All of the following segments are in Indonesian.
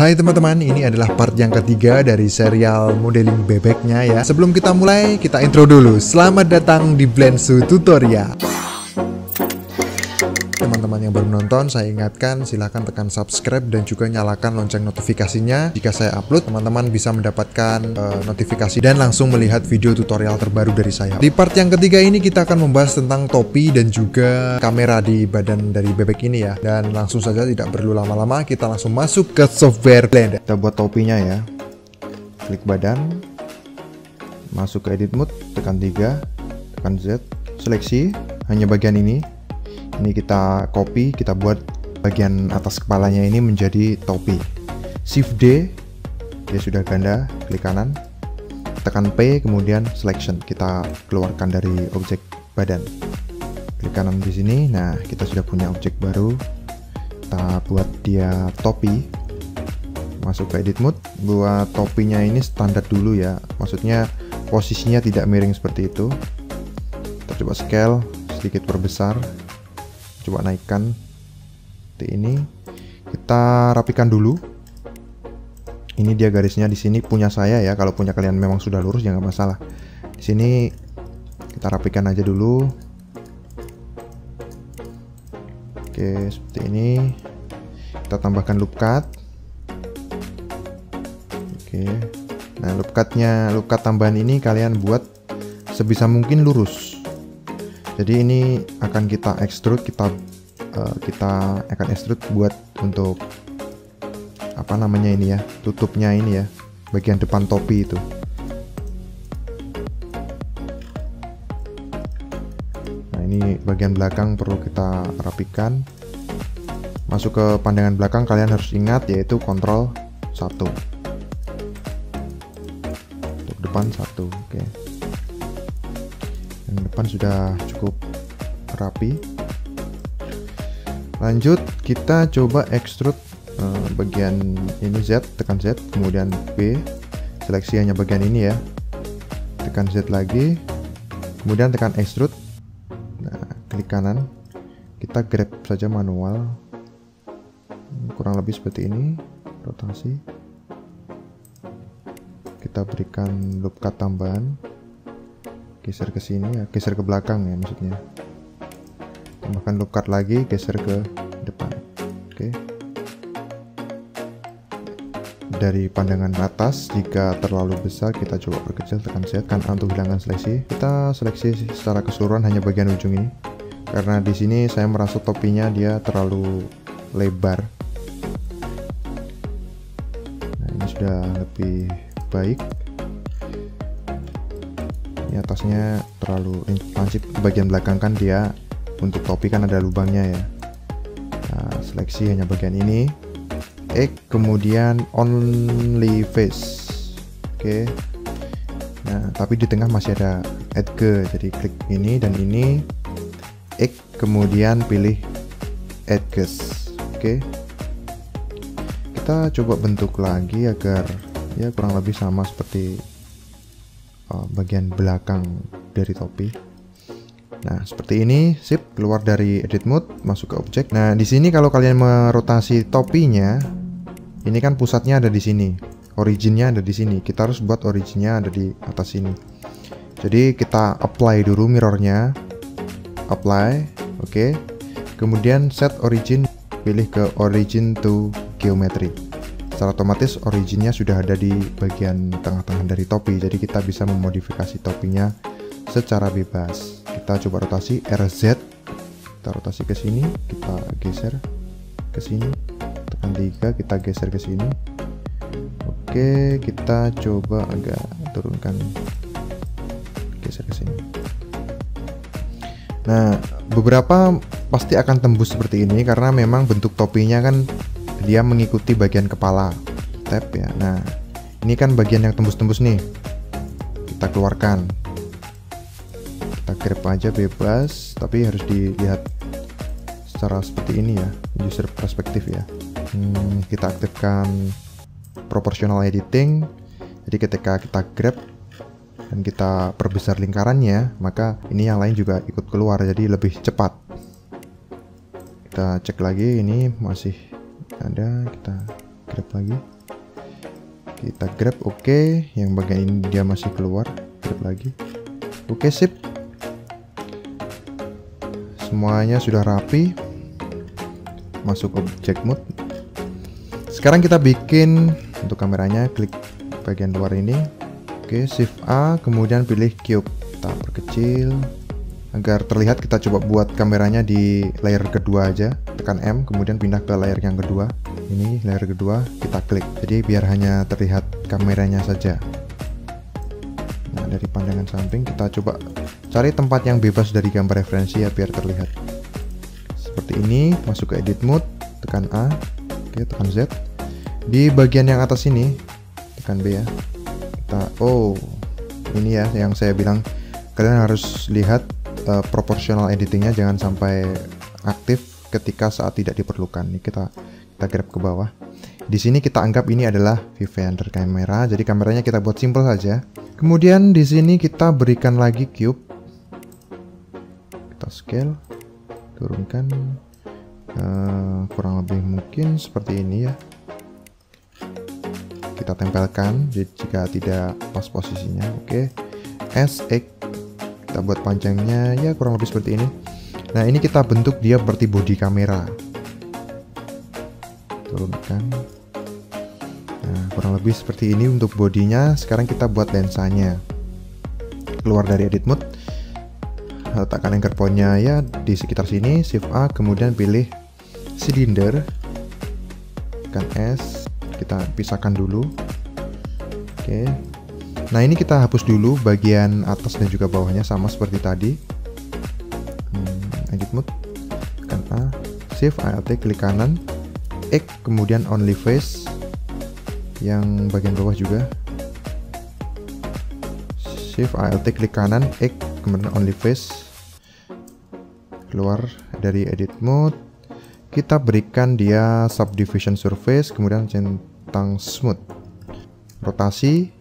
Hai teman-teman, ini adalah part yang ketiga dari serial modeling bebeknya ya. Sebelum kita mulai, kita intro dulu. Selamat datang di Blendsu Tutorial. Teman-teman yang baru nonton, saya ingatkan silahkan tekan subscribe dan juga nyalakan lonceng notifikasinya. Jika saya upload, teman-teman bisa mendapatkan notifikasi dan langsung melihat video tutorial terbaru dari saya. Di part yang ketiga ini kita akan membahas tentang topi dan juga kamera di badan dari bebek ini ya. Dan langsung saja, tidak perlu lama-lama, kita langsung masuk ke software Blender. Kita buat topinya ya. Klik badan, masuk ke edit mode, tekan 3, tekan Z, seleksi hanya bagian ini. Ini kita copy, kita buat bagian atas kepalanya ini menjadi topi. Shift D, dia sudah ganda, klik kanan, tekan P, kemudian selection. Kita keluarkan dari objek badan. Klik kanan di sini. Nah, kita sudah punya objek baru. Kita buat dia topi. Masuk ke edit mode, buat topinya ini standar dulu ya. Maksudnya posisinya tidak miring seperti itu. Kita coba scale, sedikit perbesar. Coba naikkan seperti ini. Kita rapikan dulu. Ini dia garisnya di sini punya saya ya. Kalau punya kalian memang sudah lurus ya nggak masalah. Di sini kita rapikan aja dulu. Oke, seperti ini. Kita tambahkan loop cut. Oke. Nah, loop cut tambahan ini kalian buat sebisa mungkin lurus. Jadi ini akan kita extrude, kita akan extrude buat untuk apa namanya ini ya, tutupnya ini ya, bagian depan topi itu. Nah, ini bagian belakang perlu kita rapikan. Masuk ke pandangan belakang, kalian harus ingat yaitu Ctrl 1. Untuk depan 1, oke. Yang depan sudah cukup rapi. Lanjut, kita coba extrude bagian ini Z, tekan Z, kemudian B, seleksi hanya bagian ini ya, tekan Z lagi, kemudian tekan extrude. Nah, klik kanan, kita grab saja manual, kurang lebih seperti ini, rotasi. Kita berikan loop cut tambahan. Geser ke sini ya, geser ke belakang ya maksudnya. Tambahkan loop cut lagi, geser ke depan. Oke. Dari pandangan atas, jika terlalu besar kita coba perkecil, tekan Z, tekan A untuk hilangkan seleksi. Kita seleksi secara keseluruhan hanya bagian ujung ini. Karena di sini saya merasa topinya dia terlalu lebar. Nah, ini sudah lebih baik. Ini atasnya terlalu lancip, bagian belakang kan dia untuk topi kan ada lubangnya ya. Nah, seleksi hanya bagian ini, kemudian only face. Oke. Nah, tapi di tengah masih ada edge, jadi klik ini dan ini, kemudian pilih edges. Oke. Kita coba bentuk lagi agar ya kurang lebih sama seperti bagian belakang dari topi. Nah, seperti ini, sip, keluar dari edit mode, masuk ke objek. Nah, di sini kalau kalian merotasi topinya, ini kan pusatnya ada di sini, originnya ada di sini. Kita harus buat originnya ada di atas sini. Jadi kita apply dulu mirrornya, apply, oke. Kemudian set origin, pilih ke origin to geometry. Secara otomatis originnya sudah ada di bagian tengah-tengah dari topi, jadi kita bisa memodifikasi topinya secara bebas. Kita coba rotasi RZ, kita rotasi ke sini, kita geser ke sini, tekan 3, kita geser ke sini. Oke, kita coba agak turunkan, geser ke sini. Nah, beberapa pasti akan tembus seperti ini karena memang bentuk topinya kan dia mengikuti bagian kepala, tab ya. Nah, ini kan bagian yang tembus-tembus nih, kita keluarkan, kita grab aja bebas, tapi harus dilihat secara seperti ini ya, user perspektif ya. Kita aktifkan proportional editing, jadi ketika kita grab dan kita perbesar lingkarannya, maka ini yang lain juga ikut keluar, jadi lebih cepat. Kita cek lagi, ini masih ada, kita grab lagi, kita grab. Oke, yang bagian ini dia masih keluar, grab lagi. Oke, sip, semuanya sudah rapi. Masuk object mode. Sekarang kita bikin untuk kameranya, klik bagian luar ini. Oke, shift A, kemudian pilih cube, kita perkecil agar terlihat. Kita coba buat kameranya di layer kedua aja, tekan M, kemudian pindah ke layer yang kedua. Ini layer kedua, kita klik, jadi biar hanya terlihat kameranya saja. Nah, dari pandangan samping kita coba cari tempat yang bebas dari gambar referensi ya, biar terlihat seperti ini. Masuk ke edit mode, tekan A, oke, tekan Z. Di bagian yang atas ini tekan B ya. Kita, oh ini ya yang saya bilang, kalian harus lihat proportional editingnya, jangan sampai aktif ketika saat tidak diperlukan. Ini kita grab ke bawah. Di sini kita anggap ini adalah viewfinder kamera, jadi kameranya kita buat simple saja. Kemudian di sini kita berikan lagi cube, kita scale, turunkan kurang lebih mungkin seperti ini ya. Kita tempelkan jika tidak pas posisinya. Oke, SX, kita buat panjangnya ya kurang lebih seperti ini. Nah, ini kita bentuk dia seperti body kamera. Turunkan. Nah, kurang lebih seperti ini untuk bodinya. Sekarang kita buat lensanya. Keluar dari edit mode, letakkan anchor point-nya ya di sekitar sini. Shift A, kemudian pilih silinder, tekan S, kita pisahkan dulu. Oke, nah ini kita hapus dulu bagian atas dan juga bawahnya, sama seperti tadi. Edit mode, tekan A, Shift Alt klik kanan, X, kemudian only face yang bagian bawah juga. Shift Alt klik kanan, X, kemudian only face. Keluar dari edit mode, kita berikan dia subdivision surface, kemudian centang smooth, rotasi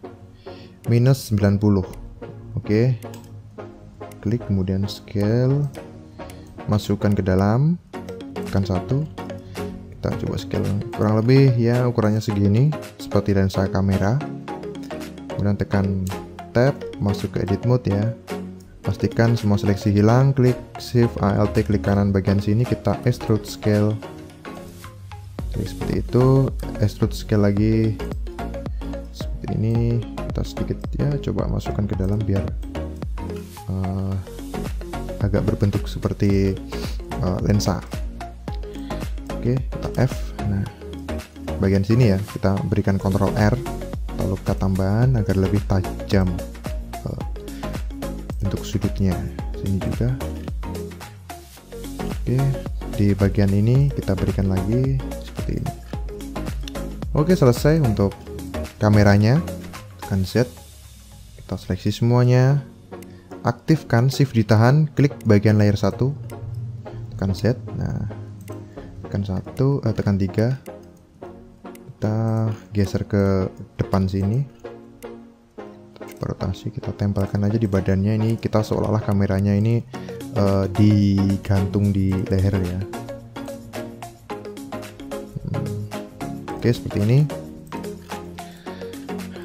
minus 90. Oke, klik, kemudian scale, masukkan ke dalam, tekan 1. Kita coba scale kurang lebih ya ukurannya segini, seperti lensa kamera. Kemudian tekan tab, masuk ke edit mode ya. Pastikan semua seleksi hilang, klik Shift Alt klik kanan bagian sini, kita extrude scale. Jadi seperti itu, extrude scale lagi seperti ini. Kita sedikit ya coba masukkan ke dalam biar agak berbentuk seperti lensa. Oke, kita F. Nah, bagian sini ya kita berikan Ctrl R atau luka tambahan agar lebih tajam untuk sudutnya. Sini juga. Oke, di bagian ini kita berikan lagi seperti ini. Oke, selesai untuk kameranya. Tekan Z, kita seleksi semuanya, aktifkan Shift ditahan, klik bagian layer 1, tekan Z. Nah, tekan 1, tekan 3, kita geser ke depan sini, rotasi, kita tempelkan aja di badannya. Ini kita seolah-olah kameranya ini digantung di leher ya. Oke, seperti ini.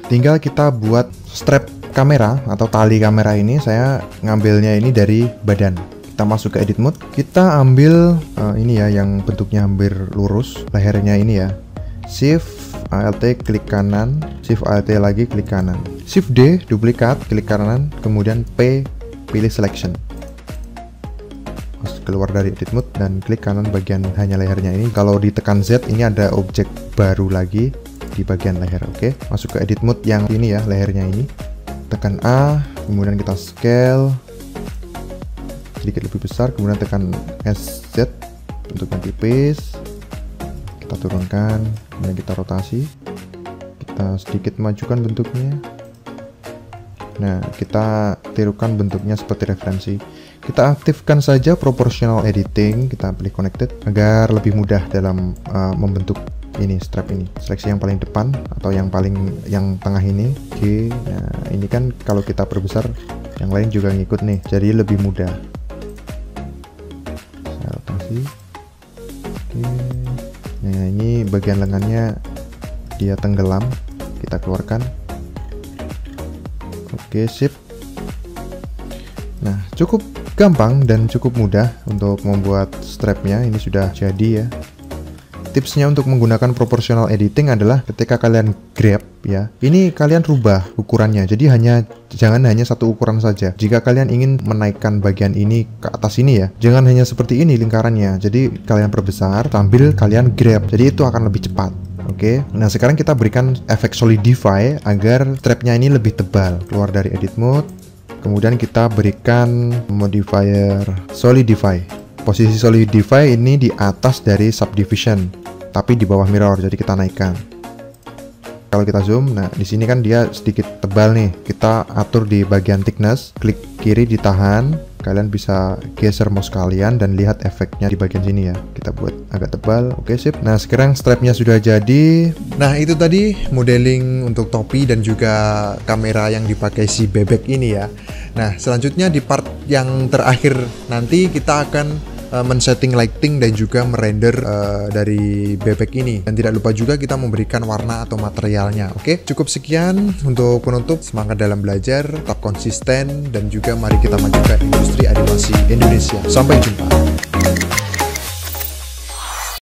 Tinggal kita buat strap kamera atau tali kamera ini. Saya ngambilnya ini dari badan. Kita masuk ke edit mode, kita ambil ini ya yang bentuknya hampir lurus, lehernya ini ya. Shift Alt klik kanan, Shift Alt lagi klik kanan, Shift D duplikat, klik kanan, kemudian P pilih selection. Keluar dari edit mode dan klik kanan bagian hanya lehernya ini. Kalau ditekan Z ini ada objek baru lagi di bagian leher. Oke, masuk ke edit mode yang ini ya, lehernya ini. Tekan A, kemudian kita scale sedikit lebih besar, kemudian tekan SZ untuk yang tipis. Kita turunkan, kemudian kita rotasi, kita sedikit majukan bentuknya. Nah, kita tirukan bentuknya seperti referensi. Kita aktifkan saja proportional editing, kita pilih connected agar lebih mudah dalam membentuk ini strap ini. Seleksi yang paling depan atau yang tengah ini. Oke, nah ini kan kalau kita perbesar yang lain juga ngikut nih, jadi lebih mudah. Saya rotasi. Oke. Nah, ini bagian lengannya dia tenggelam. Kita keluarkan. Oke, sip. Nah, cukup gampang dan cukup mudah untuk membuat strapnya. Ini sudah jadi ya. Tipsnya untuk menggunakan proportional editing adalah ketika kalian grab ya, ini kalian rubah ukurannya. Jadi jangan hanya satu ukuran saja. Jika kalian ingin menaikkan bagian ini ke atas ini ya, jangan hanya seperti ini lingkarannya. Jadi kalian perbesar sambil kalian grab. Jadi itu akan lebih cepat. Oke. Nah, sekarang kita berikan efek solidify agar strapnya ini lebih tebal. Keluar dari edit mode. Kemudian kita berikan modifier solidify. Posisi solidify ini di atas dari subdivision, tapi di bawah mirror, jadi kita naikkan. Kalau kita zoom, nah di sini kan dia sedikit tebal nih. Kita atur di bagian thickness, klik kiri ditahan. Kalian bisa geser mouse kalian dan lihat efeknya di bagian sini ya. Kita buat agak tebal. Oke, sip. Nah, sekarang strapnya sudah jadi. Nah, itu tadi modeling untuk topi dan juga kamera yang dipakai si bebek ini ya. Nah, selanjutnya di part yang terakhir nanti kita akan men-setting lighting dan juga merender dari bebek ini. Dan tidak lupa juga kita memberikan warna atau materialnya. Oke, cukup sekian untuk penutup. Semangat dalam belajar, tetap konsisten, dan juga mari kita maju ke industri animasi Indonesia. Sampai jumpa.